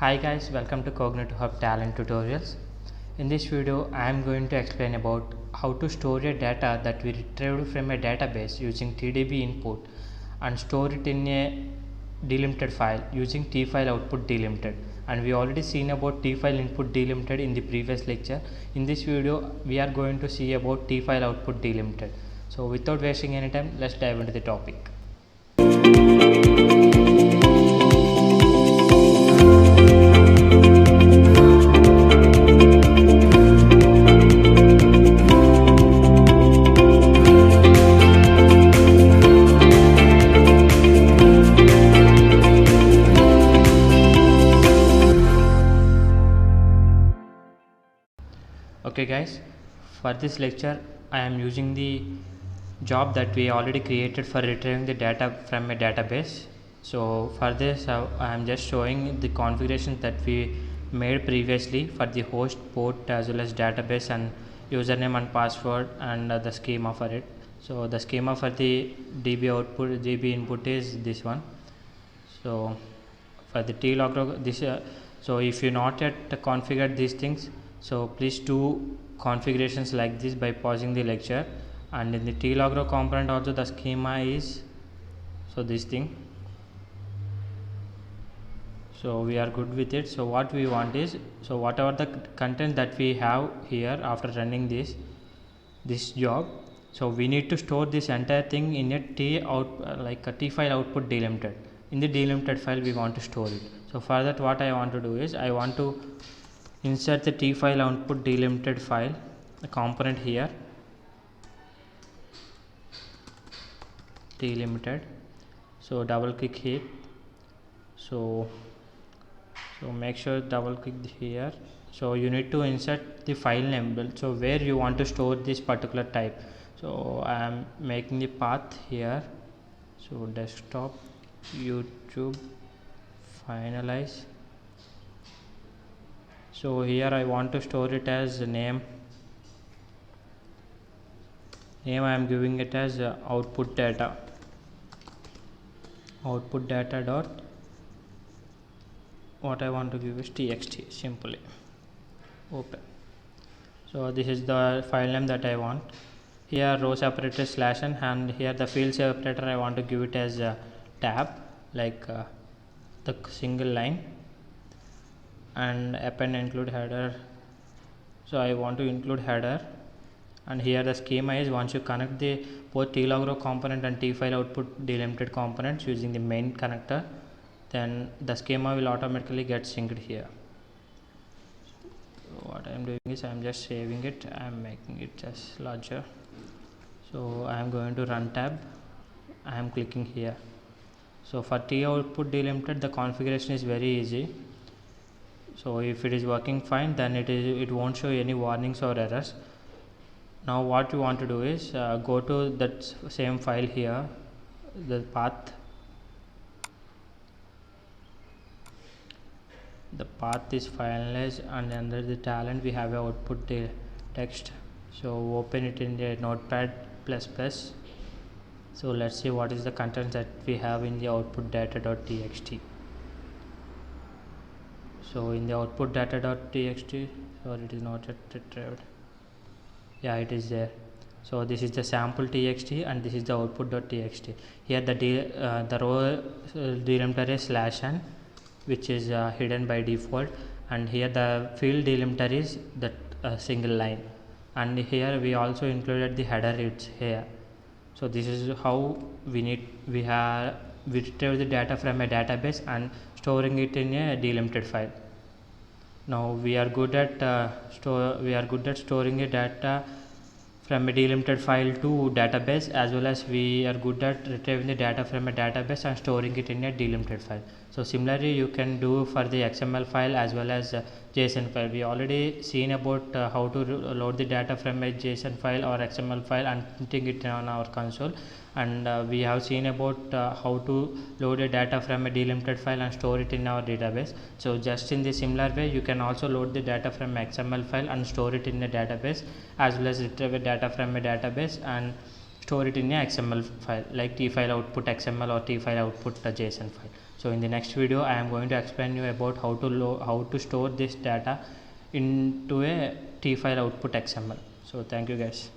Hi guys, welcome to Cognitive Hub Talent Tutorials. In this video, I am going to explain about how to store a data that we retrieved from a database using TDB input and store it in a delimited file using tfile output delimited. And we already seen about tfile input delimited in the previous lecture. In this video, we are going to see about tfile output delimited. So without wasting any time, let's dive into the topic. Okay guys, for this lecture I am using the job that we already created for retrieving the data from a database. So for this I am just showing the configurations that we made previously for the host, port as well as database and username and password and the schema for it. So the schema for the DB output, DB input is this one. So for the tlog this so if you not yet configured these things, so please do configurations like this by pausing the lecture. And in the tlog component also the schema is so this thing, so we are good with it. So what we want is, so whatever the content that we have here after running this job, so we need to store this entire thing in a t file output delimited. In the delimited file we want to store it. So for that what I want to do is I want to insert the t file output delimited file, the component here delimited. So double click here, so make sure double click here. So you need to insert the file name, so where you want to store this particular type. So I am making the path here, so desktop, YouTube, finalize. So here I want to store it as name I am giving it as output data dot, what I want to give is txt, simply open. So this is the file name that I want. Here row separator /n, and here the field separator I want to give it as tab, like the single line, and append include header. So I want to include header, and here the schema is once you connect the both tlog component and tfile output delimited components using the main connector, then the schema will automatically get synced here. So what I am doing is I am just saving it, I am making it just larger. So I am going to run tab, I am clicking here. So for t output delimited the configuration is very easy. So if it is working fine, then it won't show any warnings or errors. Now what you want to do is go to that same file here, the path is finalized, and under the talent we have a output text. So open it in the notepad++. So let's see what is the content that we have in the output data.txt. So in the output data.txt, sorry, it is not yet retrieved. Yeah, it is there. So this is the sample txt and this is the output.txt. Here the row delimiter is /n, which is hidden by default, and here the field delimiter is that single line, and here we also included the header, it's here. So this is how we retrieve the data from a database and storing it in a delimited file. Now we are good at storing a data from a delimited file to database, as well as we are good at retrieving the data from a database and storing it in a delimited file. So similarly you can do for the XML file as well as JSON file. We already seen about how to load the data from a JSON file or XML file and putting it on our console, and we have seen about how to load a data from a delimited file and store it in our database. So just in the similar way you can also load the data from XML file and store it in a database, as well as retrieve data from a database and store it in a XML file like tfile output XML or tfile output JSON file. So in the next video I am going to explain you about how to store this data into a tfile output XML. So thank you guys.